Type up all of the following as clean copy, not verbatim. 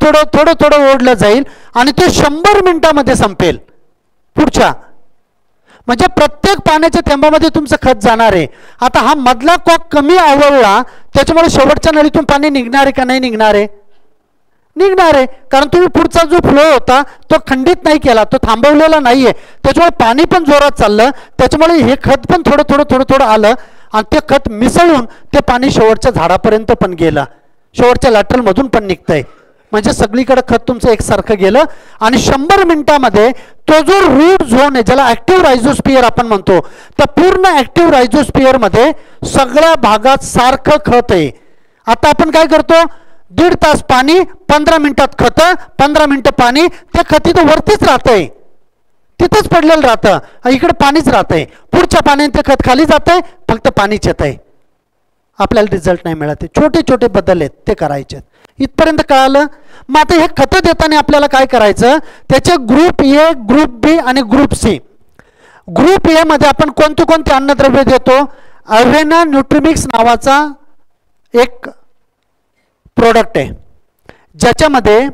थोडं थोडं थोडं ओढलं जाईल आणि ते 100 मिनिटांमध्ये संपेल पुढच्या. म्हणजे प्रत्येक पाण्याच्या थेंबामध्ये तुमचं खत जाणार आहे. आता हा मधला कॉक कमी आवळला त्याच्यामुळे शेवटच्या नळीतून पाणी निघणार आहे का नाही निघणार आहे? निघणार आहे, कारण तुम्ही पुढचा जो फ्लो होता तो खंडित नाही केला, तो थांबवलेला नाही आहे. त्याच्यामुळे पाणी पण जोरात चाललं, त्याच्यामुळे हे खत पण थोडं थोडं थोडं थोडं आलं आणि ते खत मिसळून ते पाणी शेवटच्या झाडापर्यंत पण गेलं, शेवटच्या लॅटरलमधून पण निघतंय. म्हणजे सगळीकडे खत तुमचं एकसारखं गेलं आणि 100 मिनिटांमध्ये तो जो रूट झोन आहे ज्याला ॲक्टिव्ह रायझोस्पियर आपण म्हणतो, त्या पूर्ण ॲक्टिव्ह रायझोस्पियरमध्ये सगळ्या भागात सारखं खत आहे. आता आपण काय करतो, 1.5 तास पाणी, 15 मिनिटात खत, 15 मिनिटं पाणी, ते खत इथं वरतीच राहतंय, तिथंच पडलेलं राहतं, इकडे पाणीच राहतंय. पुढच्या पाण्याने ते खत खाली जातंय, फक्त पाणीच येतंय, आपल्याला रिझल्ट नाही मिळत. छोटे छोटे बदल आहेत ते करायचे. इथपर्यंत कळालं? मग आता हे खतं देताना आपल्याला काय करायचं, त्याचे ग्रुप ए, ग्रुप बी आणि ग्रुप सी. ग्रुप ए मध्ये आपण कोणते कोणते अन्नद्रव्य देतो? अव्हेना न्यूट्रिमिक्स नावाचा एक प्रोडक्ट आहे ज्याच्यामध्ये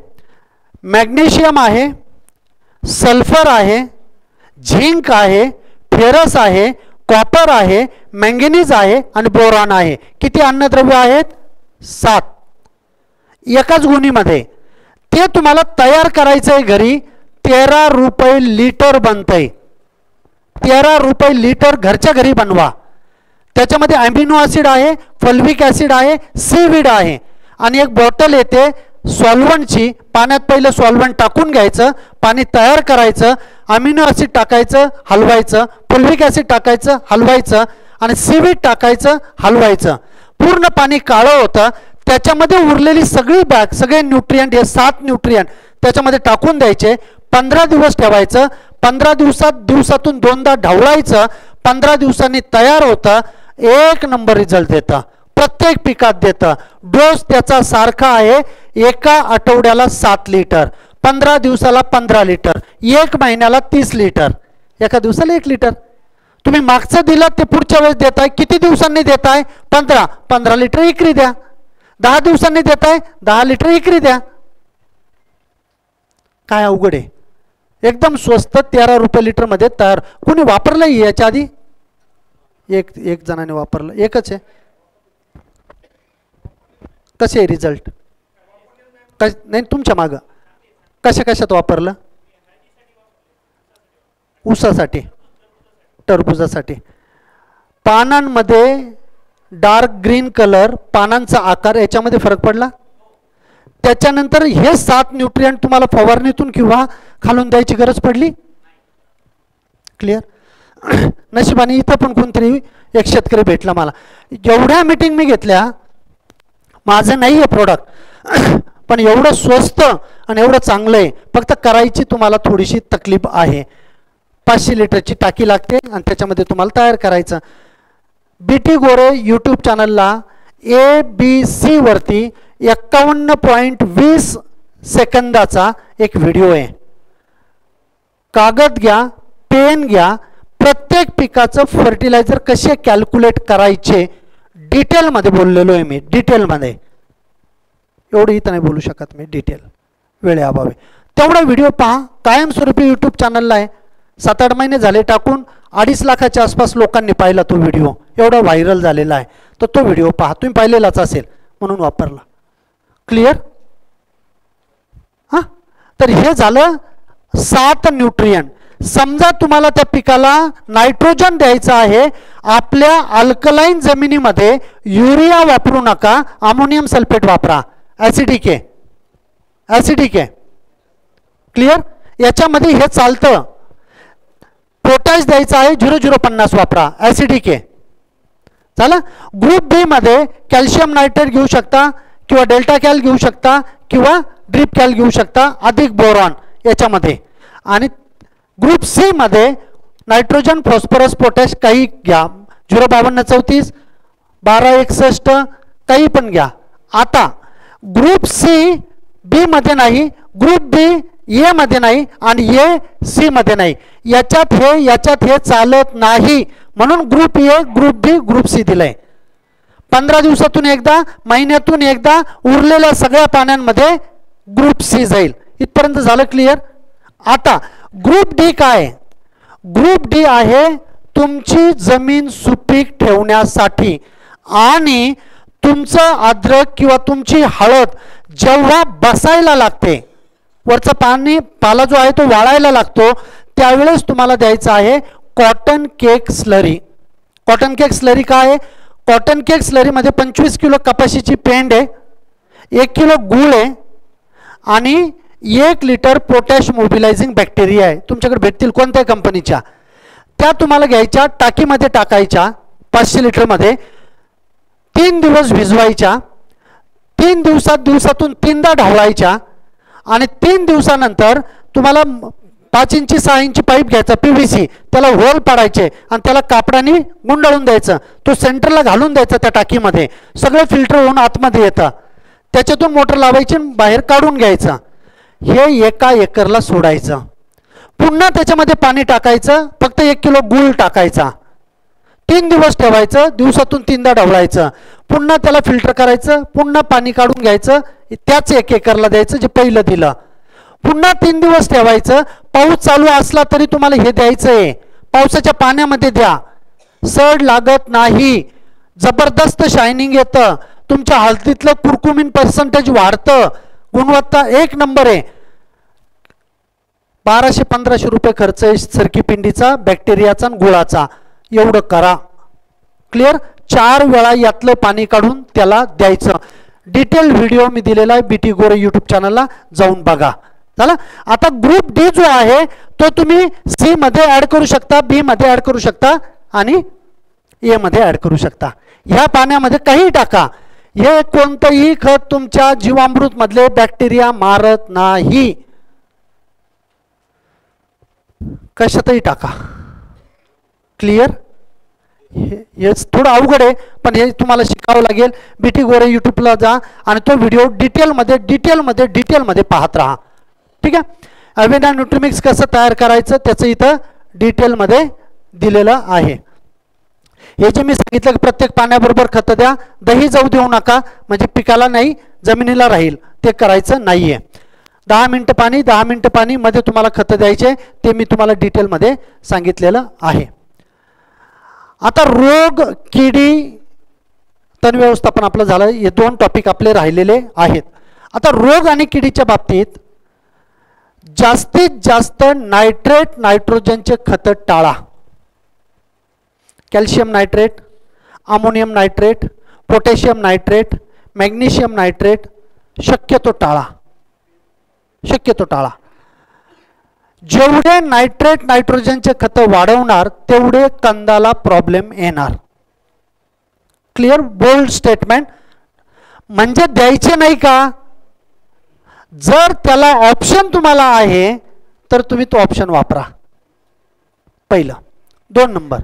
मॅग्नेशियम आहे, सल्फर आहे, झिंक आहे, फेरस आहे, कॉपर आहे, मॅंगनीज आहे आणि बोरॉन आहे. किती अन्नद्रव्य आहेत? 7 एकाच गुणीमध्ये. ते तुम्हाला तयार करायचं आहे घरी. 13 रुपये लिटर बनतंय. 13 रुपये लिटर घरच्या घरी बनवा. त्याच्यामध्ये अमिनो ॲसिड आहे, फल्विक ॲसिड आहे, सीवीड आहे आणि एक बॉटल येते सॉल्व्हंटची. पाण्यात पहिलं सॉल्व्हंट टाकून घ्यायचं, पाणी तयार करायचं, अमिनो ॲसिड टाकायचं, हलवायचं, फल्विक ॲसिड टाकायचं, हलवायचं आणि सीवीड टाकायचं, हलवायचं. पूर्ण पाणी काळं होतं. त्याच्यामध्ये उरलेली सगळी बॅग, सगळे न्यूट्रियंट, हे 7 न्यूट्रियंट त्याच्यामध्ये टाकून द्यायचे. 15 दिवस ठेवायचं. 15 दिवसातून 2दा ढवळायचं. 15 दिवसांनी तयार होतं. 1 नंबर रिझल्ट देतं, प्रत्येक पिकात देतं. डोस त्याचा सारखा आहे. एका आठवड्याला 7 लिटर, 15 दिवसाला 15 लिटर, 1 महिन्याला 30 लिटर, एका दिवसाला 1 लिटर. तुम्ही मागचं दिलं ते पुढच्या वेळेस देताय. किती दिवसांनी देताय? 15 लिटर इकरी द्या. 10 दिवसांनी देताय, 10 लिटर इकरी द्या. काय अवघड आहे? एकदम स्वस्त. 13 रुपये लिटरमध्ये तयार. कोणी वापरलं याच्या आधी? एक जणाने वापरलं, एकच आहे. कसे आहे रिझल्ट? नाही, तुमच्या मागं कशा कशात वापरलं? ऊसासाठी, टरबुजासाठी. पानांमध्ये डार्क ग्रीन कलर, पानांचा आकार याच्यामध्ये फरक पडला. त्याच्यानंतर हे 7 न्यूट्रियंट तुम्हाला फवारणीतून किंवा खालून द्यायची गरज पडली. क्लिअर? नशिबाने इथं पण कोणतरी एक शेतकरी भेटला मला. एवढ्या मीटिंग मी घेतल्या, माझं नाही आहे प्रोडक्ट, पण एवढं स्वस्त आणि एवढं चांगलं आहे. फक्त करायची तुम्हाला थोडीशी तकलीफ आहे. 500 लिटरची टाकी लागते आणि त्याच्यामध्ये तुम्हाला तयार करायचं. BT गोरे यूट्यूब चॅनलला ABC वरती 51.20 सेकंदाचा एक व्हिडिओ आहे. कागद घ्या, पेन घ्या. प्रत्येक पिकाचं फर्टिलायझर कसे कॅल्क्युलेट करायचे डिटेलमध्ये बोललेलो आहे मी. डिटेलमध्ये, एवढं इथं नाही बोलू शकत मी डिटेल, वेळेअभावी. तेवढा व्हिडिओ पहा. कायमस्वरूपी यूट्यूब चॅनलला आहे. 7-8 महिने झाले टाकून. 2.5 लाखाच्या आसपास लोकांनी पाहिला तो व्हिडिओ. एवढा व्हायरल झालेला आहे. तर तो व्हिडिओ पहा. तुम्ही पाहिलेलाच असेल म्हणून वापरला. क्लिअर? हां, तर हे झालं 7 न्यूट्रियंट. समजा तुम्हाला त्या पिकाला नायट्रोजन द्यायचं आहे. आपल्या अल्कलाईन जमिनीमध्ये युरिया वापरू नका, अमोनियम सल्फेट वापरा. ॲसिडिक आहे, ॲसिडिक आहे. क्लिअर? याच्यामध्ये हे चालतं. पोटॅश द्यायचं आहे, 0050 वापरा, ॲसिडिक आहे. झालं? ग्रुप बी मध्ये कॅल्शियम नायट्रेट घेऊ शकता किंवा डेल्टा कॅल घेऊ शकता किंवा ड्रिप कॅल घेऊ शकता, अधिक बोरॉन याच्यामध्ये. आणि ग्रुप सी मध्ये नायट्रोजन, फॉस्फरस, पोटॅश काही घ्या. 05234, 1261 काही पण घ्या. आता ग्रुप सी बी मध्ये नाही, ग्रुप बी ए मध्ये नाही आणि ए सी मध्ये नाही. याच्यात हे चालत नाही. म्हणून group A, group B, group C दिलंय. 15 दिवसातून एकदा, महिन्यातून एकदा उरलेल्या सगळ्या पाण्यामध्ये ग्रुप सी जाईल. इथपर्यंत झालं क्लिअर. आता ग्रुप डी काय? ग्रुप डी आहे तुमची जमीन सुपीक ठेवण्यासाठी आणि तुमचं अद्रक किंवा तुमची हळद जेव्हा बसायला लागते, वरचं पाला जो आहे तो वाळायला लागतो, त्यावेळेस तुम्हाला द्यायचं आहे cotton cake slurry. Cotton cake slurry काय आहे? कॉटन केक स्लरीमध्ये 25 किलो कपाशीची पेंड आहे, 1 किलो गूळ आहे आणि 1 लिटर पोटॅश मोबिलायझिंग बॅक्टेरिया आहे. तुमच्याकडे भेटतील कोणत्याही कंपनीच्या. त्या तुम्हाला घ्यायच्या, टाकीमध्ये टाकायच्या 500 लिटरमध्ये, 3 दिवस भिजवायच्या, 3 दिवसातून 3दा ढवळायच्या आणि 3 दिवसानंतर तुम्हाला 5 इंची 6 इंची पाईप घ्यायचा PVC, त्याला होल पाडायचे आणि त्याला कापडाने गुंडाळून द्यायचं. तो सेंटरला घालून द्यायचा त्या टाकीमध्ये, सगळं फिल्टर होऊन आतमध्ये येतं. त्याच्यातून मोटर लावायची बाहेर काढून घ्यायचं. हे 1 एकरला सोडायचं. पुन्हा त्याच्यामध्ये पाणी टाकायचं, फक्त 1 किलो गूळ टाकायचा, 3 दिवस ठेवायचं, दिवसातून 3दा ढवळायचं, पुन्हा त्याला फिल्टर करायचं, पुन्हा पाणी काढून घ्यायचं, त्याच 1 एकरला द्यायचं जे पहिलं दिलं. पुन्हा 3 दिवस ठेवायचं. पाऊस चालू असला तरी तुम्हाला हे द्यायचं आहे, पावसाच्या पाण्यामध्ये द्या, सड लागत नाही, जबरदस्त शायनिंग येतं, तुमच्या हळदीतलं कुरकुमीन पर्सेंटेज वाढतं, गुणवत्ता 1 नंबर आहे. 1200-1500 रुपये खर्च आहे सरकी पिंडीचा, बॅक्टेरियाचा आणि गुळाचा. एवढं करा. क्लिअर. 4 वेळा यातलं पाणी काढून त्याला द्यायचं. डिटेल व्हिडिओ मी दिलेला आहे BT गोरे यूट्यूब चॅनलला, जाऊन बघा. चला, आता ग्रुप डी जो आहे तो तुम्ही सी मध्ये ऍड करू शकता, बी मध्ये ऍड करू शकता आणि ए मध्ये ऍड करू शकता. ह्या पाण्यामध्ये काही टाका, हे कोणतंही खत तुमच्या जीवामृत मधले बॅक्टेरिया मारत नाही. कशातही टाका. क्लिअर. हे थोडं अवघड आहे पण हे तुम्हाला शिकावं लागेल. BT गोरे यूट्यूबला जा आणि तो व्हिडिओ डिटेलमध्ये पाहत राहा. ठीक आहे. अवेना न्यूट्रीमिक्स कसं तयार करायचं त्याचं इथं डिटेलमध्ये दिलेलं आहे. हे जे मी सांगितलं की प्रत्येक पाण्याबरोबर खतं द्या, दही जाऊ देऊ नका, म्हणजे पिकाला नाही जमिनीला राहील, ते करायचं नाहीये. 10 मिनिटं पाणी 10 मिनिटं पाणी मध्ये तुम्हाला खतं द्यायचे, ते मी तुम्हाला डिटेलमध्ये सांगितलेलं आहे. आता रोग किडी तण व्यवस्थापन आपलं झालं. हे 2 टॉपिक आपले राहिलेले आहेत. आता रोग आणि किडीच्या बाबतीत जास्तीत जास्त नायट्रेट नायट्रोजनचे खतं टाळा. Calcium nitrate, ammonium nitrate, potassium nitrate, magnesium nitrate शक्यतो टाळा. जेवढे नायट्रेट नायट्रोजनचे खतं वाढवणार तेवढे कंदाला प्रॉब्लेम येणार. क्लिअर. Bold statement. म्हणजे द्यायचे नाही का? जर त्याला ऑप्शन तुम्हाला आहे तर तुम्ही तो ऑप्शन वापरा. पहिलं. 2 नंबर,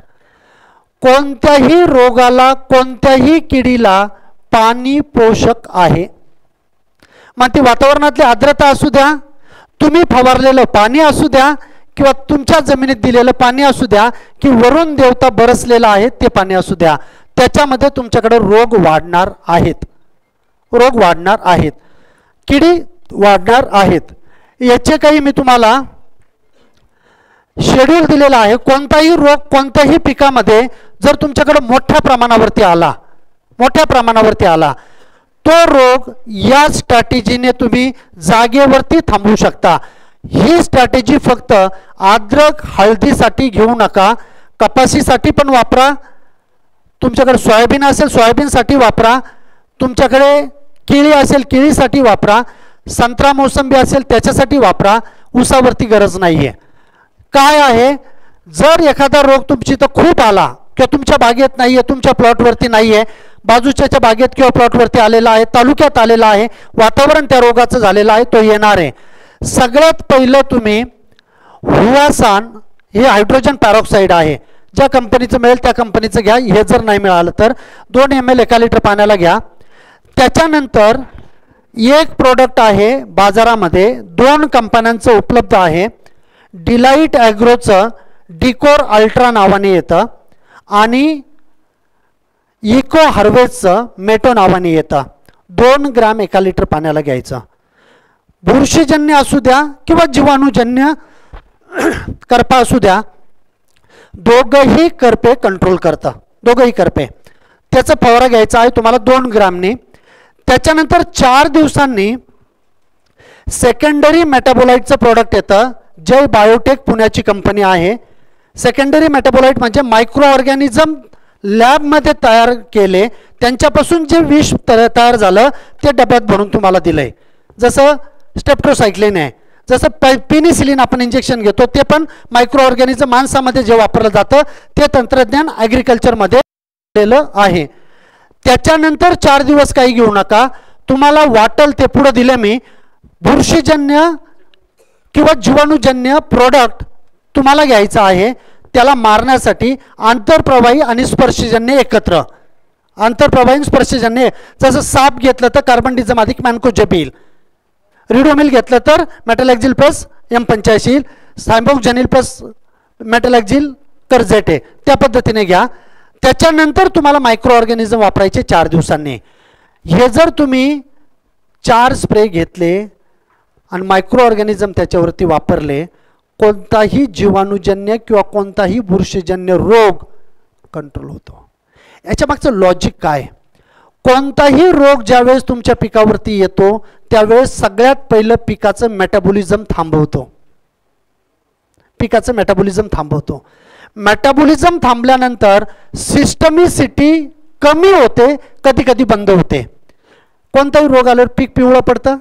कोणत्याही रोगाला कोणत्याही किडीला पाणी पोषक आहे. मग ती वातावरणातली आर्द्रता असू द्या, तुम्ही फवारलेलं पाणी असू द्या किंवा तुमच्या जमिनीत दिलेलं पाणी असू द्या की वरून देवता बरसलेलं आहे ते पाणी असू द्या, त्याच्यामध्ये तुमच्याकडे रोग वाढणार आहेत. किडी वाढणार आहेत. याचे काही मी तुम्हाला शेड्यूल दिलेला आहे. कोणताही रोग कोणत्याही पिकामध्ये जर तुमच्याकडे मोठ्या प्रमाणावरती आला तो रोग या स्ट्रॅटेजीने तुम्ही जागेवरती थांबवू शकता. ही स्ट्रॅटेजी फक्त अद्रक हळदीसाठी घेऊ नका, कपाशीसाठी पण वापरा, तुमच्याकडे सोयाबीन असेल सोयाबीनसाठी वापरा, तुमच्याकडे केळी असेल केळीसाठी वापरा, संत्रा मोसंबी असेल त्याच्यासाठी वापरा. ऊसावरती गरज नाहीये. काय आहे, जर एखादा रोग तुमची तर खूप आला किंवा तुमच्या बागेत नाहीये, तुमच्या प्लॉटवरती नाहीये, बाजूच्या बागेत किंवा प्लॉटवरती आलेला आहे, तालुक्यात आलेला आहे, वातावरण त्या रोगाचं झालेलं आहे, तो येणार आहे. सगळ्यात पहिलं तुम्ही हुआसान, हे हायड्रोजन पॅरॉक्साईड आहे, ज्या कंपनीचं मिळेल त्या कंपनीचं घ्या. हे जर नाही मिळालं तर 2 ml 1 लिटर पाण्याला घ्या. त्याच्यानंतर एक प्रोडक्ट आहे बाजारामध्ये 2 कंपन्यांचं उपलब्ध आहे. डिलाइट ॲग्रोचं डिकोर अल्ट्रा नावाने येतं आणि इको हार्वेस्टचं मेटो नावाने येतं. 2 ग्रॅम 1 लिटर पाण्याला घ्यायचं. बुरशीजन्य असू द्या किंवा जीवाणूजन्य करपा असू द्या, दोघंही करपे कंट्रोल करतं, दोघंही करपे. त्याचा फवारा घ्यायचा आहे तुम्हाला 2 ग्रामने. त्याच्यानंतर 4 दिवसांनी सेकंडरी मेटाबोलाइटचं प्रॉडक्ट येतं. जय बायोटेक पुण्याची कंपनी आहे. सेकंडरी मेटाबोलाइट म्हणजे मायक्रो ऑर्गॅनिझम लॅबमध्ये तयार केले, त्यांच्यापासून जे विष तयार झालं ते डब्यात भरून तुम्हाला दिलं आहे. जसं स्टेप्टोसायक्लिन आहे, जसं पेनिसिलिन आपण इंजेक्शन घेतो ते पण मायक्रो ऑर्गॅनिझम माणसामध्ये जे वापरलं जातं ते तंत्रज्ञान ॲग्रिकल्चरमध्ये दिलेलं आहे. त्याच्यानंतर 4 दिवस काही घेऊ नका. तुम्हाला वाटल ते पुढं दिलं मी. बुरशीजन्य किंवा जीवाणूजन्य प्रोडक्ट तुम्हाला घ्यायचं आहे. त्याला मारण्यासाठी आंतरप्रवाही आणि स्पर्शजन्य एकत्र, आंतरप्रवाही आणि स्पर्शजन्य. जसं साप घेतलं तर कार्बनडिझम अधिक मॅन्कोजेबिल, रिडोमिल घेतलं तर मेटलॅक्झिल प्लस M85, सायमोक्झॅनिल प्लस मेटलॅक्झिल कर्जेटे, त्या पद्धतीने घ्या. त्याच्यानंतर तुम्हाला मायक्रो ऑर्गॅनिझम वापरायचे 4 दिवसांनी. हे जर तुम्ही 4 स्प्रे घेतले आणि मायक्रो ऑर्गॅनिझम त्याच्यावरती वापरले, कोणताही जीवाणूजन्य किंवा कोणताही बुरशीजन्य रोग कंट्रोल होतो. याच्या मागचं लॉजिक काय? कोणताही रोग ज्यावेळेस तुमच्या पिकावरती येतो त्यावेळेस सगळ्यात पहिलं पिकाचं मेटाबॉलिझम थांबवतो, पिकाचं मेटाबॉलिझम थांबवतो. मेटाबॉलिझम थांबल्यानंतर सिस्टमिसिटी कमी होते, कधी कधी बंद होते. कोणताही रोग आल्यावर पीक पिवळं पडतं.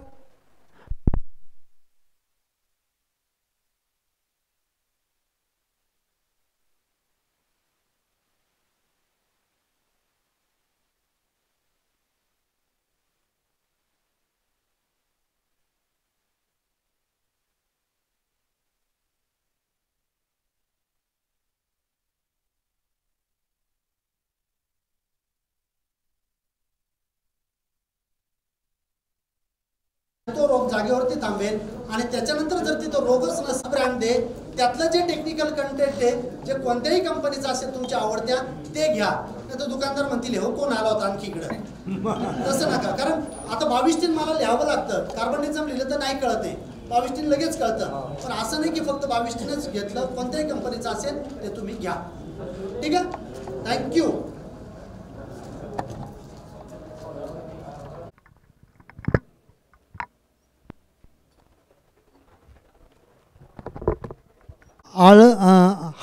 तो रोग जागेवरती थांबेल आणि त्याच्यानंतर जर तिथं रोगच नसतं ब्रँड दे, त्यातलं जे टेक्निकल कंटेंट आहे जे कोणत्याही कंपनीचं असेल तुमच्या आवडत्या ते घ्या. नाही तर दुकानदार म्हणतील हो कोण आला होता आणखी इकडं, तसं नका. कारण आता 22 मला लिहावं लागतं, कार्बनिझम लिहिलं तर नाही कळत आहे, 22 लगेच कळतं. पण असं नाही की फक्त 22च घेतलं, कोणत्याही कंपनीचं असेल ते तुम्ही घ्या. ठीक आहे, थँक्यू.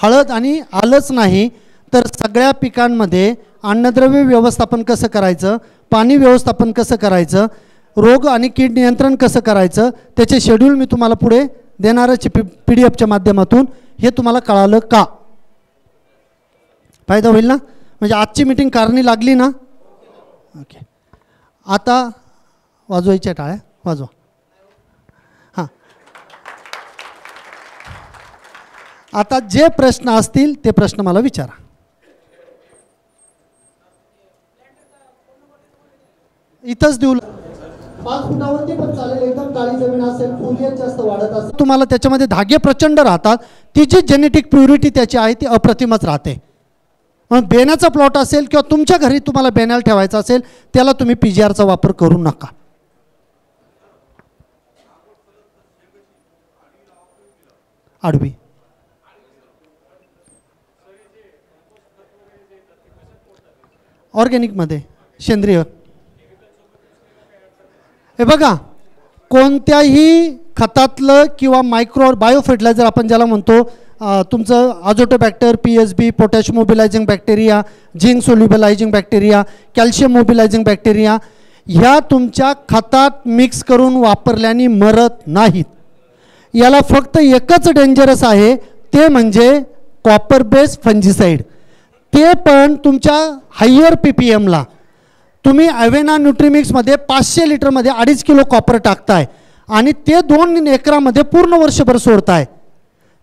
हळद आणि आलंच नाही तर सगळ्या पिकांमध्ये अन्नद्रव्य व्यवस्थापन कसं करायचं, पाणी व्यवस्थापन कसं करायचं, रोग आणि कीड नियंत्रण कसं करायचं, त्याचे शेड्यूल मी तुम्हाला पुढे देणारच PDF माध्यमातून. हे तुम्हाला कळालं का? फायदा होईल ना? म्हणजे आजची मीटिंग कारणी लागली ना? ओके. आता वाजवायच्या टाळ्या वाजवा. हां, आता जे प्रश्न असतील ते प्रश्न मला विचारा. इथंच देऊ. 5 फुटावरती पण चालेल, एकदम काळी जमीन असेल, फुलियत जास्त वाढत असेल, तुम्हाला त्याच्यामध्ये धागे प्रचंड राहतात, ती जी जेनेटिक प्युरिटी त्याची आहे ती अप्रतिमच राहते. मग बेण्याचा प्लॉट असेल किंवा तुमच्या घरी तुम्हाला बेण्याला ठेवायचा असेल त्याला तुम्ही PGRचा वापर करू नका. आडवी ऑर्गॅनिकमध्ये सेंद्रिय. हे बघा, कोणत्याही खतातलं किंवा मायक्रो बायो फर्टिलायझर आपण ज्याला म्हणतो, तुमचं azotobacter, PSB, potash mobilising bacteria, zinc solubilising bacteria, calcium mobilising bacteria, ह्या तुमच्या खतात मिक्स करून वापरल्याने मरत नाहीत. याला फक्त एकच डेंजरस आहे, ते म्हणजे कॉपर बेस फंजिसाईड. ते पण तुमच्या हायर PPMला तुम्ही अवेना न्यूट्रीमिक्समध्ये 500 लिटरमध्ये 2.5 किलो कॉपर टाकताय आणि ते 2 एकरामध्ये पूर्ण वर्षभर सोडताय.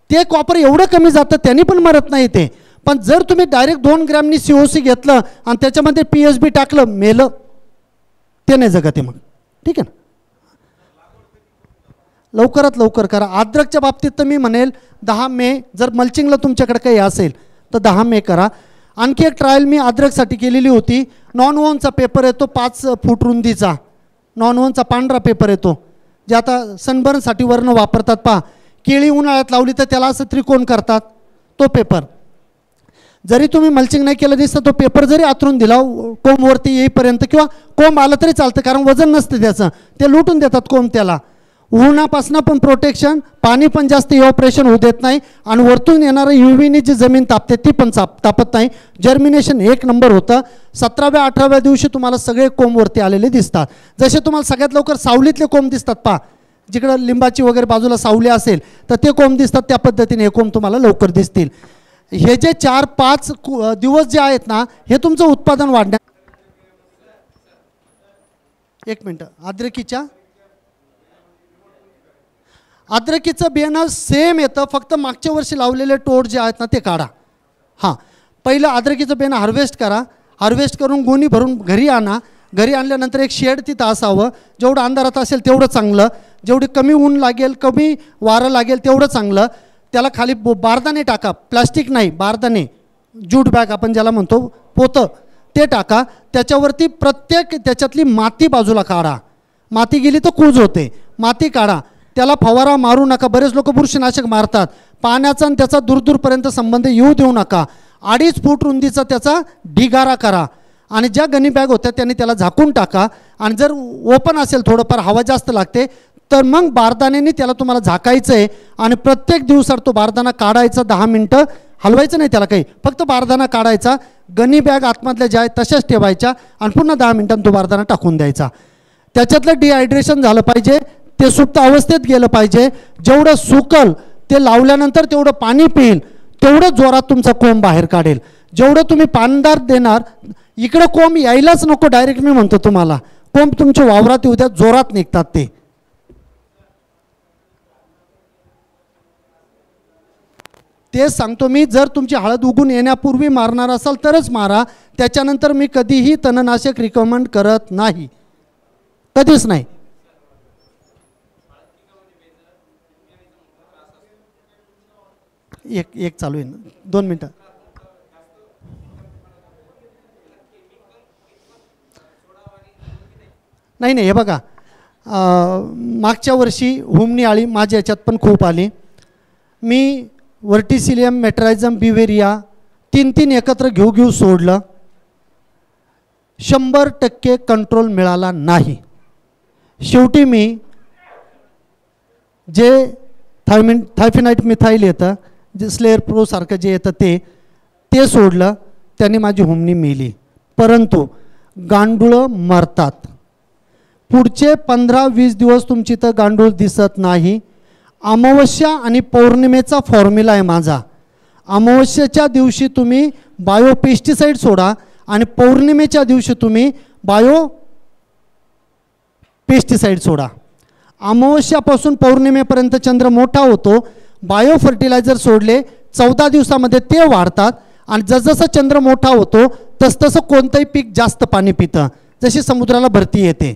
ते कॉपर एवढं कमी जातं त्यांनी पण मरत नाही ते. पण जर तुम्ही डायरेक्ट 2 ग्रॅमनी COC घेतलं आणि त्याच्यामध्ये PSB टाकलं, मेलं, ते नाही जगत आहे मग. ठीक आहे ना? लवकरात लवकर करा. अद्रकच्या बाबतीत तर मी म्हणेल 10 मे, जर मल्चिंगला तुमच्याकडे काही असेल तर 10 मे करा. आणखी एक ट्रायल मी अद्रकसाठी केलेली होती. नॉन वोनचा पेपर येतो 5 फूट रुंदीचा, नॉन वोनचा पांढरा पेपर येतो. जे आता सनबर्नसाठी वर्ण वापरतात पहा, केळी उन्हाळ्यात लावली तर त्याला असं त्रिकोण करतात, तो पेपर. जरी तुम्ही मल्चिंग नाही केलं दिसतं, तो पेपर जरी आतरून दिला कोंबवरती येईपर्यंत, किंवा कोंब आलं तरी चालतं कारण वजन नसतं त्याचं, ते लुटून देतात कोंब त्याला. उन्हापासनं पण प्रोटेक्शन, पाणी पण जास्त इव्हॅपोरेशन होऊ देत नाही, आणि वरतून येणारं UVनी जी जमीन तापते ती पण तापत नाही. जर्मिनेशन एक नंबर होतं. 17व्या 18व्या दिवशी तुम्हाला सगळे कोंबवरती आलेले दिसतात. जसे तुम्हाला सगळ्यात लवकर सावलीतले कोंब दिसतात पहा, जिकडं लिंबाची वगैरे बाजूला सावली असेल तर ते कोंब दिसतात, त्या पद्धतीने हे कोंब तुम्हाला लवकर दिसतील. हे जे 4-5 दिवस जे आहेत ना, हे तुमचं उत्पादन वाढण्या. एक मिनटं, अद्रकीचं बियाणं सेम येतं, फक्त मागच्या वर्षी लावलेले टोड जे आहेत ना ते काढा. हां, पहिलं अद्रकीचं बियाणं हार्वेस्ट करा, हार्वेस्ट करून गोणी भरून घरी आणा. घरी आणल्यानंतर एक शेड तिथं असावं, जेवढं अंधारात असेल तेवढं चांगलं, जेवढी कमी ऊन लागेल कमी वारं लागेल तेवढं चांगलं. त्याला खाली बारदाणे टाका, प्लास्टिक नाही, बारदाणे, ज्यूट बॅग आपण ज्याला म्हणतो, पोतं ते टाका. त्याच्यावरती प्रत्येक त्याच्यातली माती बाजूला काढा, माती गेली तर कूज होते, माती काढा. त्याला फवारा मारू नका, बरेच लोक बुरशीनाशक मारतात. पाण्याचा आणि त्याचा दूरपर्यंत संबंध येऊ देऊ नका. 2.5 फूट रुंदीचा त्याचा ढिगारा करा, आणि ज्या गनी बॅग होत्या त्यांनी त्याला झाकून टाका. आणि जर ओपन असेल, थोडंफार हवा जास्त लागते, तर मग बारदाण्याने त्याला तुम्हाला झाकायचं आहे, आणि प्रत्येक दिवसात तो बारदाना काढायचा. 10 मिनटं हलवायचं नाही त्याला काही, फक्त बारदाना काढायचा, गनी बॅग आतमधल्या ज्या आहेत तशाच ठेवायच्या, आणि पुन्हा 10 मिनटांनी तो बारदाना टाकून द्यायचा. त्याच्यातलं डिहायड्रेशन झालं पाहिजे, ते सुप्त अवस्थेत गेलं पाहिजे. जेवढं सुकल ते लावल्यानंतर तेवढं पाणी पिईल, तेवढं जोरात तुमचा कोंब बाहेर काढेल. जेवढं तुम्ही पानदार देणार, इकडं कोंब यायलाच नको, डायरेक्ट मी म्हणतो तुम्हाला, कोंब तुमच्या वावरात येऊ द्या, जोरात निघतात ते. तेच सांगतो मी, जर तुमची हळद उगून येण्यापूर्वी मारणार असाल तरच मारा, त्याच्यानंतर मी कधीही तणनाशक रिकमेंड करत नाही, कधीच नाही. एक चालू आहे, 2 मिनटं. नाही, हे बघा, मागच्या वर्षी हुमणी आळी माझ्या याच्यात पण खूप आली. मी वर्टिसिलियम, मेट्रायझम, बिवेरिया 3 एकत्र घेऊ सोडलं, 100% कंट्रोल मिळाला नाही. शेवटी मी जे थायफिनाइट मिथाईल येतं, जे स्लेअर प्रो सारखं जे येतं ते सोडलं, त्याने माझी हुमणी मेली. परंतु गांडूळं मरतात. पुढचे 15-20 दिवस तुमची तर गांडूळ दिसत नाही. अमावस्या आणि पौर्णिमेचा फॉर्म्युला आहे माझा. अमावस्येच्या दिवशी तुम्ही बायो पेस्टिसाईड सोडा, आणि पौर्णिमेच्या दिवशी तुम्ही बायो पेस्टिसाईड सोडा. अमावस्यापासून पौर्णिमेपर्यंत चंद्र मोठा होतो, बायो फर्टिलायझर सोडले 14 दिवसामध्ये ते वाढतात, आणि जसजसं चंद्र मोठा होतो तसतसं कोणतंही पीक जास्त पाणी पितं, जशी समुद्राला भरती येते.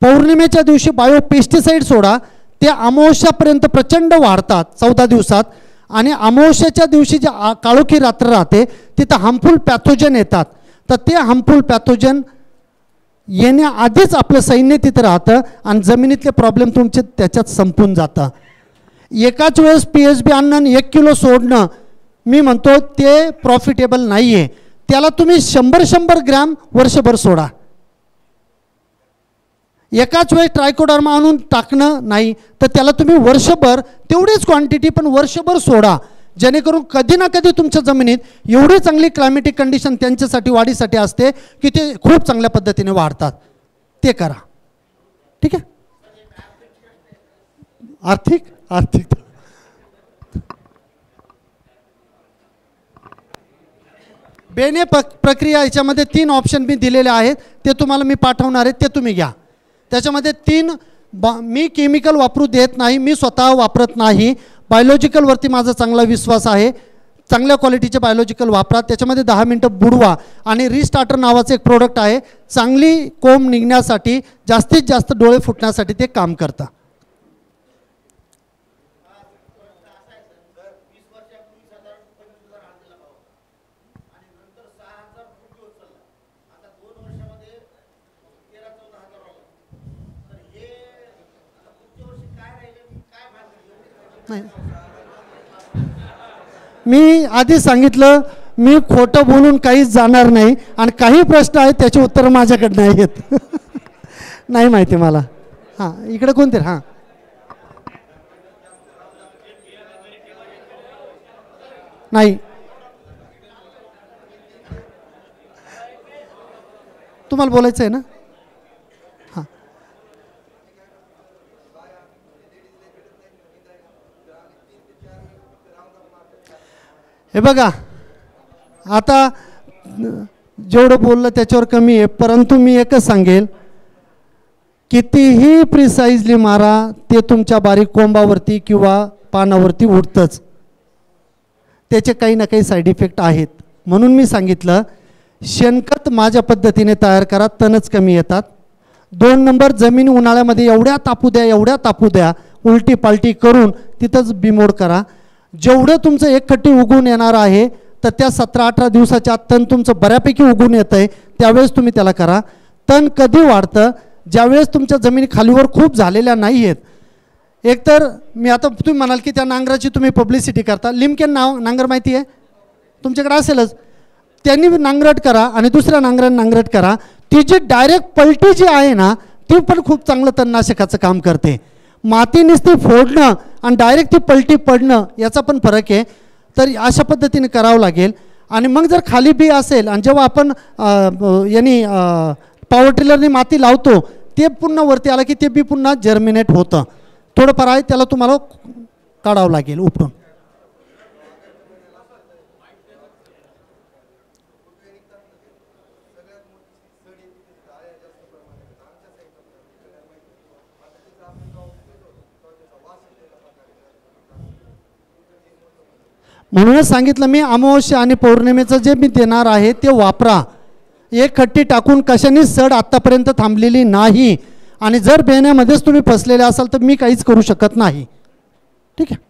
पौर्णिमेच्या दिवशी बायो पेस्टिसाईड सोडा, ते अमावस्यापर्यंत प्रचंड वाढतात 14 दिवसात, आणि अमावस्याच्या दिवशी जे काळोखी रात्र राहते तिथं हार्मफुल पॅथोजन येतात. तर ते हार्मफुल पॅथोजन येण्याआधीच आपलं सैन्य तिथं राहतं, आणि जमिनीतले प्रॉब्लेम तुमचे त्याच्यात संपून जातं. एकाच वेळेस PSB आणणं 1 किलो सोडणं, मी म्हणतो ते प्रॉफिटेबल नाही आहे. त्याला तुम्ही 100 ग्रॅम वर्षभर सोडा. एकाच वेळेस ट्रायकोडर्मा आणून टाकणं नाही, तर त्याला तुम्ही वर्षभर तेवढीच क्वांटिटी पण वर्षभर सोडा, जेणेकरून कधी ना कधी तुमच्या जमिनीत एवढी चांगली क्लायमेटिक कंडिशन त्यांच्यासाठी वाढीसाठी असते की ते खूप चांगल्या पद्धतीने वाढतात. ते करा, ठीक आहे. आर्थिक बेने प्रक्रिया, याच्यामध्ये 3 ऑप्शन मी दिलेले आहेत, ते तुम्हाला मी पाठवणार आहे, ते तुम्ही घ्या. त्याच्यामध्ये 3 मी केमिकल वापरू देत नाही, मी स्वतः वापरत नाही. बायोलॉजिकलवरती माझा चांगला विश्वास आहे. चांगल्या क्वालिटीचे बायोलॉजिकल वापरा, त्याच्यामध्ये 10 मिनटं बुडवा, आणि रिस्टार्टर नावाचं एक प्रोडक्ट आहे, चांगली कोंब निघण्यासाठी, जास्तीत जास्त डोळे फुटण्यासाठी ते काम करतं. नाही, मी आधी सांगितलं मी खोटं बोलून काहीच जाणार नाही आणि काही प्रश्न आहेत त्याचे उत्तर माझ्याकडनं आहेत. नाही माहिती मला. हां इकडे कोणते हां नाही तुम्हाला बोलायचं आहे ना. हां हे बघा आता जेवढं बोललं त्याच्यावर कमी आहे, परंतु मी एकच सांगेल कितीही प्रिसाइजली मारा ते तुमच्या बारीक कोंबावरती किंवा पानावरती उडतंच. त्याचे काही ना काही साईड इफेक्ट आहेत. म्हणून मी सांगितलं शेणखत माझ्या पद्धतीने तयार करा, तणच कमी येतात. 2 नंबर जमीन उन्हाळ्यामध्ये एवढ्या तापू द्या उलटी पालटी करून तिथंच बिमोड करा. जेवढं तुमचं एक खट्टी उगवून येणार आहे तर त्या 17-18 दिवसाच्या आत तण तुमचं बऱ्यापैकी उगवून येतं आहे, त्यावेळेस तुम्ही त्याला करा. तण कधी वाढतं ज्यावेळेस तुमच्या जमिनी खालीवर खूप झालेल्या नाही आहेत. एकतर मी आता तुम्ही म्हणाल की त्या नांगराची तुम्ही पब्लिसिटी करता, लिमकेन नांगर माहिती आहे तुमच्याकडे असेलच, त्यांनी नांगरट करा आणि दुसऱ्या नांगराने नांगरट करा. ती जी डायरेक्ट पलटी जी आहे ना ती पण खूप चांगलं तणनाशकाचं काम करते. माती नुसती फोडणं आणि डायरेक्ट ती पलटी पडणं याचा पण फरक आहे. तर अशा पद्धतीने करावं लागेल. आणि मग जर खाली बी असेल आणि जेव्हा आपण पॉवर टिलरनी माती लावतो ते पुन्हा वरती आलं की ते बी पुन्हा जर्मिनेट होतं. थोडंफार आहे त्याला तुम्हाला काढावं लागेल उपटून. म्हणूनच सांगितलं मी अमावस्या आणि पौर्णिमेचं जे मी देणार आहे ते वापरा. एक खट्टी टाकून कशाने सड आत्तापर्यंत थांबलेली नाही. आणि जर बेण्यामध्येच तुम्ही फसलेले असाल तर मी काहीच करू शकत नाही. ठीक आहे.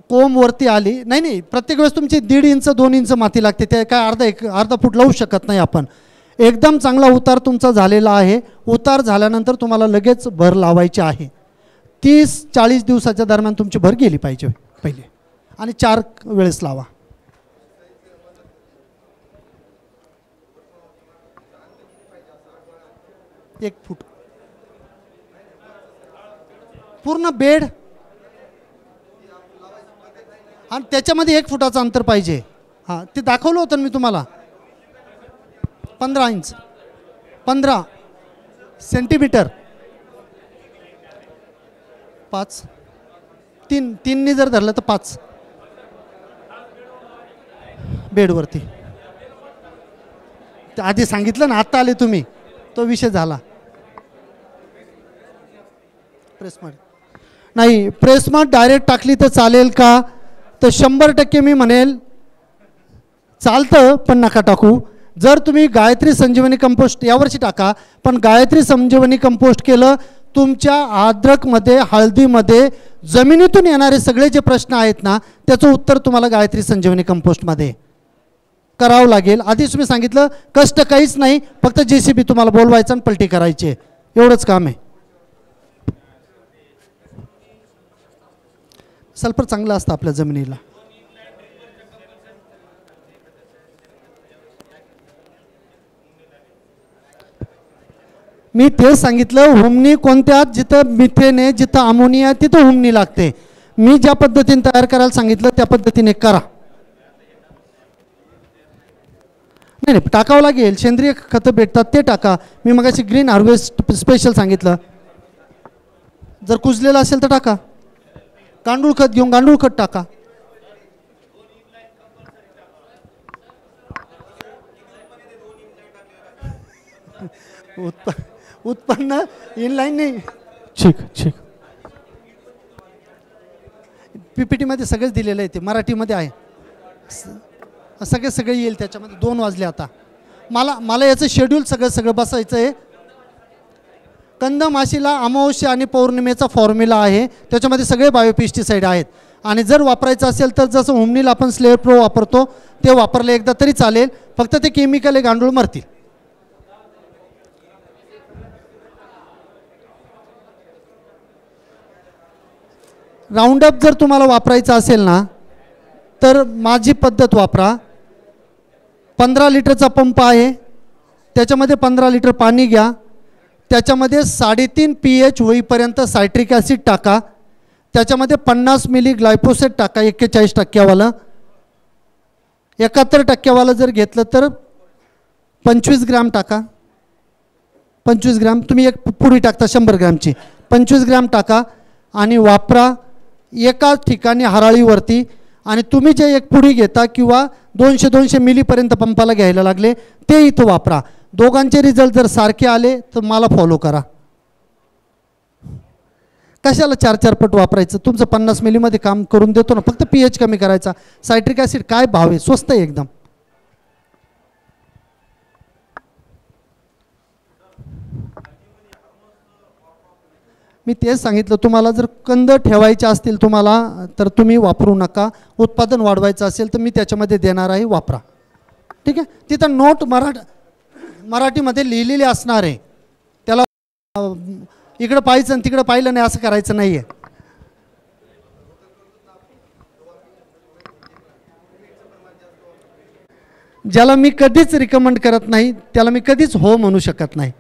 कोंब वरती आली नाही प्रत्येक वेळेस तुमची 1.5 इंच 2 इंच माती लागते. ते काय अर्धा फूट लावू शकत नाही आपण. एकदम चांगला उतार तुमचा झालेला आहे. उतार झाल्यानंतर तुम्हाला लगेच भर लावायची आहे. 30-40 दिवसाच्या दरम्यान तुमची भर गेली पाहिजे पहिले आणि 4 वेळेस लावा. एक फूट पूर्ण बेड आणि त्याच्यामध्ये 1 फुटाचं अंतर पाहिजे. हां ते दाखवलं होतं मी तुम्हाला. 15 इंच 15 सेंटीमीटर 5 3 जर धरलं तर 5 बेडवरती. आधी सांगितलं ना आत्ता आले तुम्ही तो विषय झाला. प्रेसमाट नाही प्रेसमाट डायरेक्ट टाकली तर चालेल का तर 100% मी म्हणेल चालतं पण नका टाकू. जर तुम्ही गायत्री संजीवनी कंपोस्ट यावर्षी टाका पण गायत्री संजीवनी कंपोस्ट केलं तुमच्या अद्रकमध्ये हळदीमध्ये जमिनीतून येणारे सगळे जे प्रश्न आहेत ना त्याचं उत्तर तुम्हाला गायत्री संजीवनी कंपोस्टमध्ये करावं लागेल. आधीच मी सांगितलं कष्ट काहीच नाही, फक्त JCB तुम्हाला बोलवायचं आणि पलटी करायची एवढंच काम आहे. सल्फर चांगलं असतं आपल्या जमिनीला. मी ते सांगितलं हुमणी कोणत्या जिथं मिथेन आहे जिथं अमोनिया आहे तिथं हुमणी लागते. मी ज्या पद्धतीने तयार करायला सांगितलं त्या पद्धतीने करा. नाही टाकावं लागेल. सेंद्रिय खतं भेटतात ते टाका. मी मगाशी ग्रीन हार्वेस्ट स्पेशल सांगितलं. जर कुजलेलं असेल तर टाका. गांडूळ खत घेऊन गांडूळ खत टाका. उत्पन्न इनलाईन नाही. ठीक PPT मध्ये सगळेच दिलेलं आहे. ते मराठीमध्ये आहे. सगळे येईल त्याच्यामध्ये. 2 वाजले आता. मला याचं शेड्यूल सगळं बसायचं आहे. कंदमाशीला अमावस्या आणि पौर्णिमेचा फॉर्म्युला आहे. त्याच्यामध्ये सगळे बायोपेस्टिसाइड आहेत. आणि जर वापरायचं असेल तर जसं हुमणीला आपण स्लेअर प्रो वापरतो ते वापरले एकदा तरी चालेल. फक्त ते केमिकल गांडूळ मरतील. राऊंडअप जर तुम्हाला वापरायचं असेल ना तर माझी पद्धत वापरा. 15 लिटरचा पंप आहे, त्याच्यामध्ये 15 लिटर पाणी घ्या, त्याच्यामध्ये 3.5 pH होईपर्यंत सायट्रिक ॲसिड टाका, त्याच्यामध्ये 50 मिली ग्लायफोसेट टाका 41% 71% जर घेतलं तर 25 ग्रॅम टाका. 25 ग्रॅम तुम्ही एक पुडी टाकता 100 ग्रॅमची, 25 ग्रॅम टाका आणि वापरा एका ठिकाणी हराळीवरती. आणि तुम्ही जे एक पुडी घेता किंवा 200 मिलीपर्यंत पंपाला घ्यायला लागले ते इथं वापरा. दोघांचे रिझल्ट जर सारखे आले तर मला फॉलो करा. कशाला 4 पट वापरायचं? तुमचं 50 मिलीमध्ये काम करून देतो ना, फक्त pH कमी करायचा. सायट्रिक ॲसिड काय भाव आहे, स्वस्त आहे एकदम. मी तेच सांगितलं, तुम्हाला जर कंद ठेवायचे असतील तुम्हाला तर तुम्ही वापरू नका. उत्पादन वाढवायचं असेल तर मी त्याच्यामध्ये देणार आहे, वापरा. ठीक आहे. तिथं नोट मराठीमध्ये लिहिलेली असणार आहे. त्याला इकडं पाहायचं आणि तिकडं पाहिलं नाही असं करायचं नाही आहे. ज्याला मी कधीच रिकमेंड करत नाही त्याला मी कधीच हो म्हणू शकत नाही.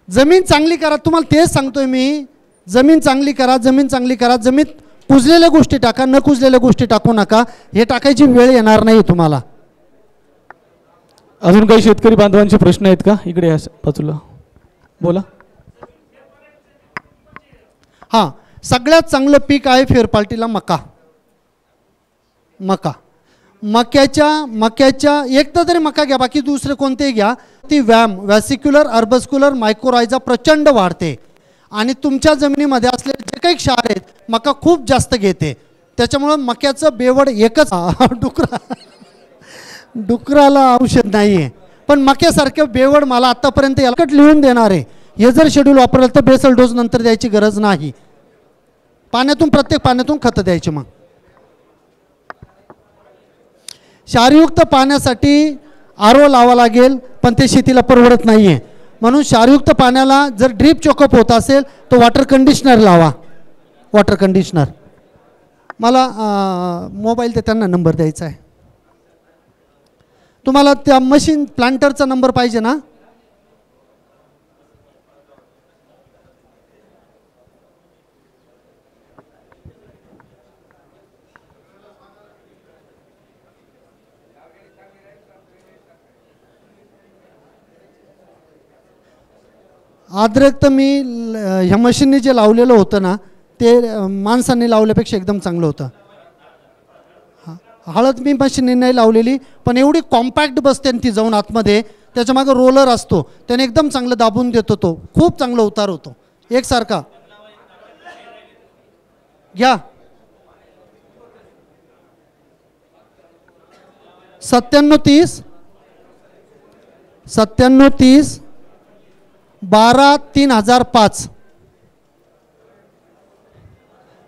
जमीन चांगली करा, तुम्हाला तेच सांगतोय मी. जमीन चांगली करा, जमीन चांगली करा. जमीन कुजलेल्या गोष्टी टाका, न कुजलेल्या गोष्टी टाकू नका. हे टाकायची वेळ येणार नाही तुम्हाला. अजून काही शेतकरी बांधवांचे प्रश्न आहेत का? इकडे या बाजूला बोला. हां, सगळ्यात चांगलं पीक आहे फेरपालटीला मका. मक्याच्या एकदा तरी मका घ्या, बाकी दुसरे कोणतेही घ्या. ती व्हॅसिक्युलर अर्बस्क्युलर मायक्रोरायझा प्रचंड वाढते आणि तुमच्या जमिनीमध्ये असलेले जे काही क्षार आहेत मका खूप जास्त घेते. त्याच्यामुळं मक्याचं बेवड एकच डुकराला औषध नाही आहे, पण मक्यासारखं बेवड मला आत्तापर्यंत यालकट लिहून देणार आहे. हे जर शेड्यूल वापरलं तर बेसल डोस नंतर द्यायची गरज नाही. प्रत्येक पाण्यातून खतं द्यायची. मग क्षारयुक्त पाण्यासाठी आरो लावा लागेल, पण ते शेतीला परवडत नाही आहे. म्हणून क्षारयुक्त पाण्याला जर ड्रीप चोकअप होत असेल तर वॉटर कंडिशनर लावा. वॉटर कंडिशनर मला मोबाईल ते त्यांना नंबर द्यायचा आहे. तुम्हाला त्या मशीन प्लांटरचा नंबर पाहिजे ना? अद्रक तर मी ह्या मशीनने जे लावलेलं होतं ना ते माणसांनी लावल्यापेक्षा एकदम चांगलं होतं. हळद मी मशीनने नाही लावलेली, पण एवढी कॉम्पॅक्ट बसते ती जाऊन आतमध्ये. त्याच्या मागे रोलर असतो, त्याने एकदम चांगलं दाबून देतो. तो खूप चांगला उतार होतो एकसारखा. घ्या 9730 12 3005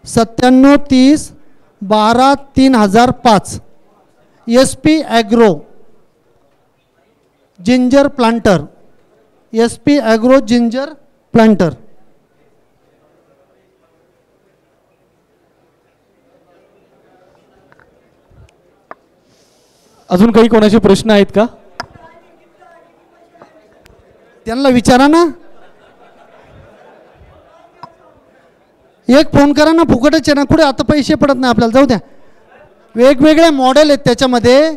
9730 12 3005 SP agro ginger planter. SP agro ginger planter. अजून काही कोणाचे प्रश्न आहेत का? त्यांना विचारा ना. एक फोन करा ना, फुकटच आहे ना. कुठे आता पैसे पडत नाही आपल्याला, जाऊ द्या. वेगवेगळे मॉडेल आहेत त्याच्यामध्ये,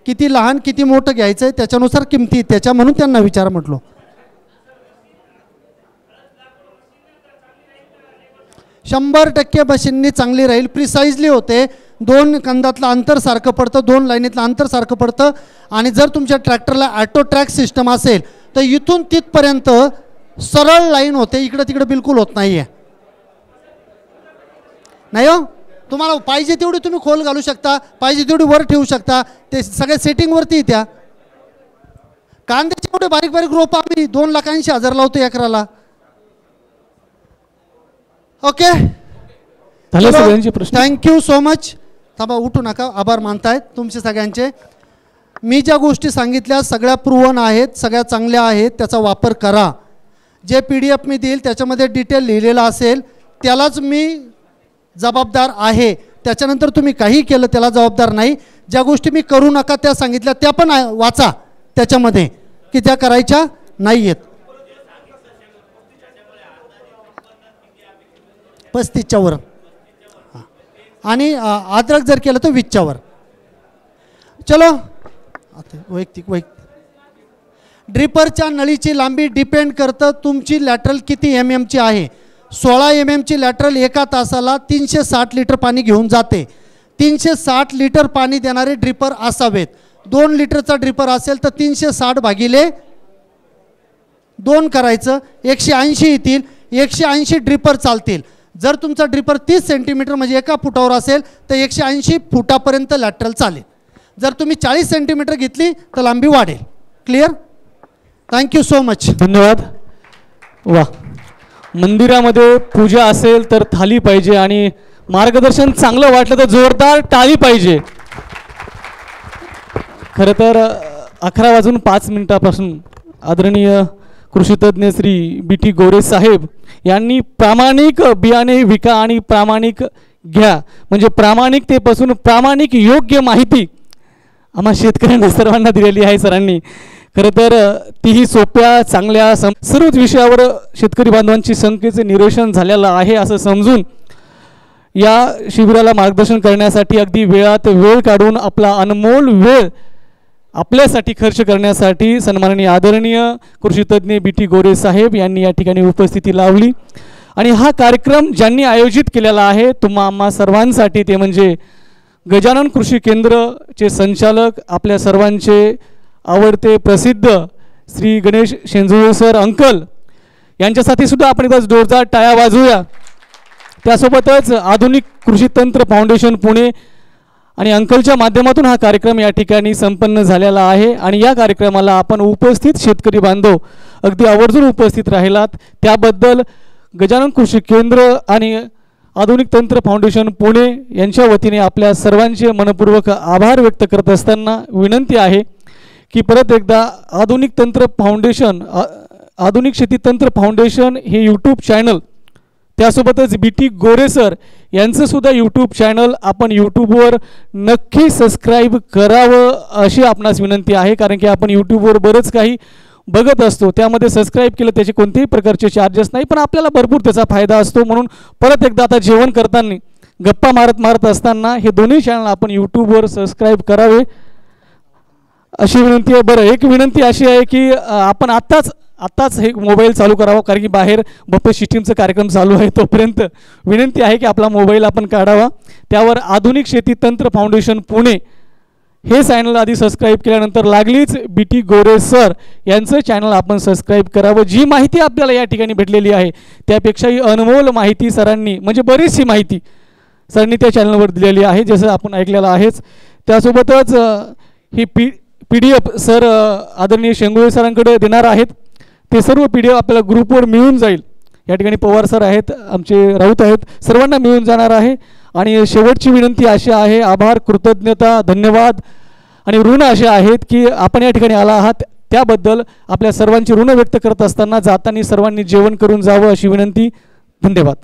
किती लहान किती मोठं घ्यायचं आहे त्याच्यानुसार किमती त्याच्या, म्हणून त्यांना विचारा म्हटलो. 100% मशीननी चांगली राहील. प्रिसाइजली होते. 2 कंदातलं अंतर सारखं पडतं, 2 लाईनीतलं अंतर सारखं पडतं. आणि जर तुमच्या ट्रॅक्टरला ॲटो ट्रॅक सिस्टम असेल तर इथून तिथपर्यंत सरळ लाईन होते, इकडं तिकडं बिलकुल होत नाही आहे. नाही हो, तुम्हाला पाहिजे तेवढी तुम्ही खोल घालू शकता, पाहिजे तेवढी वर ठेवू शकता. ते सगळ्या सेटिंगवरती त्या कांद्याचे एवढे बारीक बारीक रोप आम्ही 2,80,000 लावतो एकराला. Okay, thank you so much. थांबा, उठू नका. आभार मानतायत तुमचे सगळ्यांचे. मी ज्या गोष्टी सांगितल्या सगळ्या प्रूव्हन आहेत, सगळ्या चांगल्या आहेत, त्याचा वापर करा. जे PDF मी देईल त्याच्यामध्ये डिटेल लिहिलेलं असेल त्यालाच मी जबाबदार आहे. त्याच्यानंतर तुम्ही काही केलं त्याला जबाबदार नाही. ज्या गोष्टी मी करू नका त्या सांगितल्या त्या पण वाचा त्याच्यामध्ये की त्या करायच्या नाही आहेत. 35च्या वर आणि अद्रक जर केलं तर 20च्या वर. चलो वैयक्तिक ड्रिपरच्या नळीची लांबी डिपेंड करतं तुमची लॅटरल किती MM ची आहे. 16 MM ची लॅटरल एका तासाला 360 लिटर पाणी घेऊन जाते. 360 लिटर पाणी देणारे ड्रिपर असावेत. 2 लिटरचा ड्रिपर असेल तर 360 भागिले 2 करायचं 180 येतील. 180 ड्रिपर चालतील. जर तुमचा ड्रिपर 30 सेंटीमीटर म्हणजे 1 फुटावर असेल तर 180 फुटापर्यंत लॅटरल चालेल. जर तुम्ही 40 सेंटीमीटर घेतली तर लांबी वाढेल. क्लिअर. Thank you so much. धन्यवाद. वा, मंदिरामध्ये पूजा असेल तर थाली पाहिजे आणि मार्गदर्शन चांगलं वाटलं तर जोरदार टाळी पाहिजे. खरं तर 11:05 आदरणीय कृषीतज्ञ श्री BT गोरे साहेब यांनी प्रामाणिक बियाणे विका आणि प्रामाणिक घ्या म्हणजे प्रामाणिकतेपासून प्रामाणिक योग्य माहिती आम्हा शेतकऱ्यांना सर्वांना दिलेली आहे सरांनी. खरं तर तीही सोप्या चांगल्या सर्वच विषयावर शेतकरी बांधवांची शंकेचे निरसन झालेलं आहे असं समजून या शिबिराला मार्गदर्शन करण्यासाठी अगदी वेळात वेळ काढून आपला अनमोल वेळ आपल्यासाठी खर्च करण्यासाठी सन्माननीय आदरणीय कृषीतज्ञ BT गोरे साहेब यांनी या ठिकाणी उपस्थिती लावली. आणि हा कार्यक्रम ज्यांनी आयोजित केलेला आहे आम्हा सर्वांसाठी ते म्हणजे गजानन कृषी केंद्रचे संचालक आपल्या सर्वांचे आवडते प्रसिद्ध श्री गणेश शेंजुळे सर अंकल यांच्यासाठी सुद्धा आपण इथं जोरदार टाळ्या वाजवूया. त्यासोबतच आधुनिक कृषी तंत्र फाउंडेशन पुणे आणि अंकलच्या माध्यमातून हा कार्यक्रम या ठिकाणी संपन्न झालेला आहे. आणि या कार्यक्रमाला आपण उपस्थित शेतकरी बांधव अगदी आवर्जून उपस्थित राहिलात त्याबद्दल गजानन कृषी केंद्र आणि आधुनिक तंत्र फाउंडेशन पुणे यांच्या वतीने आपल्या सर्वांचे मनपूर्वक आभार व्यक्त करत असताना विनंती आहे की परत एकदा आधुनिक तंत्र फाउंडेशन आधुनिक शेती तंत्र फाउंडेशन हे यूट्यूब चॅनल त्यासोबतच BT गोरे सर यांचं सुद्धा यूट्यूब चॅनल आपण यूट्यूबवर नक्की सबस्क्राईब करावं अशी आपणास विनंती आहे. कारण की आपण यूट्यूबवर बरंच काही बघत असतो त्यामध्ये सबस्क्राईब केलं त्याचे कोणतेही प्रकारचे चार्जेस नाही पण आपल्याला भरपूर त्याचा फायदा असतो. म्हणून परत एकदा आता जेवण करताना गप्पा मारत असताना हे दोन्ही चॅनल आपण यूट्यूबवर सबस्क्राईब करावे अशी विनंती आहे. बरं, एक विनंती अशी आहे की आपण आत्ताच हे मोबाईल चालू करावा कारण की बाहेर बफे सिस्टीमचा कार्यक्रम चालू आहे. तोपर्यंत विनंती आहे की आपला मोबाईल आपण काढावा. त्यावर आधुनिक शेती तंत्र फाउंडेशन पुणे हे चॅनल आधी सबस्क्राईब केल्यानंतर लागलीच BT गोरे सर यांचं चॅनल आपण सबस्क्राईब करावं. जी माहिती आपल्याला या ठिकाणी भेटलेली आहे त्यापेक्षाही अनमोल माहिती सरांनी म्हणजे बरीचशी माहिती सरांनी त्या चॅनलवर दिलेली आहे जसं आपण ऐकलेलं आहेच. त्यासोबतच ही PDF सर आदरणीय शेंगुळे सरांकडे देणार आहेत. ते सर्व PDF आपल्याला ग्रुपवर मिळून जाईल. या ठिकाणी पवार सर आहेत आमचे राऊत आहेत सर्वांना मिळून जाणार आहे. आणि शेवटची विनंती अशी आहे आभार कृतज्ञता धन्यवाद आणि ऋण असे आहेत की आपण या ठिकाणी आला आहात त्याबद्दल आपल्या सर्वांची ऋण व्यक्त करत असताना जाताना सर्वांनी जेवण करून जावं अशी विनंती. धन्यवाद.